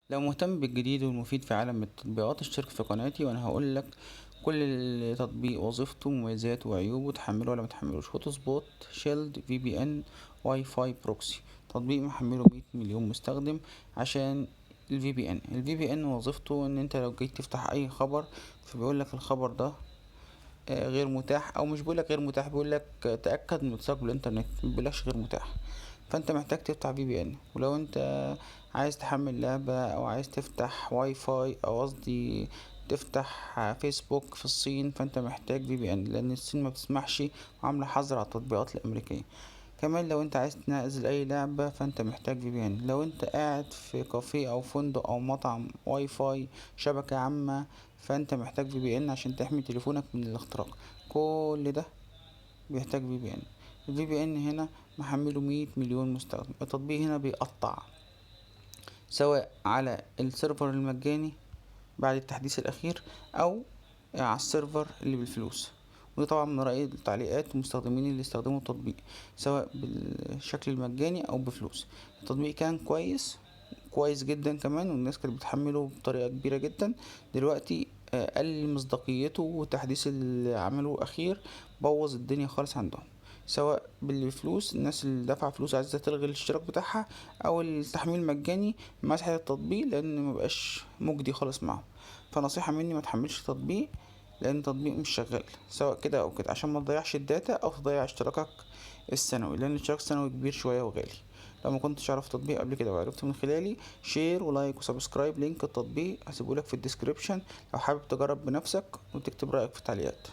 لو مهتم بالجديد والمفيد في عالم التطبيقات اشترك في قناتي وانا هقولك كل تطبيق وظيفته مميزاته وعيوبه، تحمله ولا متحملوش. هوت سبوت، شيلد، في بي ان، واي فاي بروكسي. تطبيق محمله 100 مليون مستخدم. عشان الفي بي ان وظيفته ان انت لو جيت تفتح اي خبر فبيقولك الخبر ده غير متاح، او مش بيقولك غير متاح، بيقولك تأكد من اتصالك بالانترنت، مبيقولكش غير متاح. فانت محتاج تفتح في بي ان. ولو انت عايز تحمل لعبة او عايز تفتح واي فاي، او قصدي تفتح فيسبوك في الصين، فانت محتاج في بي ان لان الصين ما بتسمحش، وعاملة حظر على التطبيقات الامريكية. كمان لو انت عايز تنزل اي لعبة فانت محتاج في بي ان. لو انت قاعد في كافيه او فندق او مطعم واي فاي شبكة عامة، فانت محتاج في بي ان عشان تحمي تليفونك من الاختراق. كل ده بيحتاج في بي ان. الفي بي ان هنا محمله 100 مليون مستخدم. التطبيق هنا بيقطع سواء على السيرفر المجاني بعد التحديث الأخير، أو على السيرفر اللي بالفلوس. ودي طبعا من رأي التعليقات المستخدمين اللي استخدموا التطبيق سواء بالشكل المجاني أو بفلوس. التطبيق كان كويس جدا كمان، والناس كانت بتحمله بطريقة كبيرة جدا. دلوقتي قل مصداقيته، والتحديث اللي عمله أخير بوظ الدنيا خالص عندهم. سواء بالفلوس، الناس اللي دفع فلوس عايزة تلغي الاشتراك بتاعها، او التحميل مجاني مسح التطبيق لان مبقاش مجدي خالص معاهم. فنصيحة مني ما تحملش تطبيق لان التطبيق مش شغال، سواء كده او كده، عشان ما تضيعش الداتا او تضيع اشتراكك السنوي، لان الاشتراك السنوي كبير شوية وغالي. لو ما كنتش عارف تطبيق قبل كده وعرفت من خلالي، شير ولايك وسبسكرايب. لينك التطبيق هسيبهولك في الديسكريبشن لو حابب تجرب بنفسك، وتكتب رأيك في التعليقات.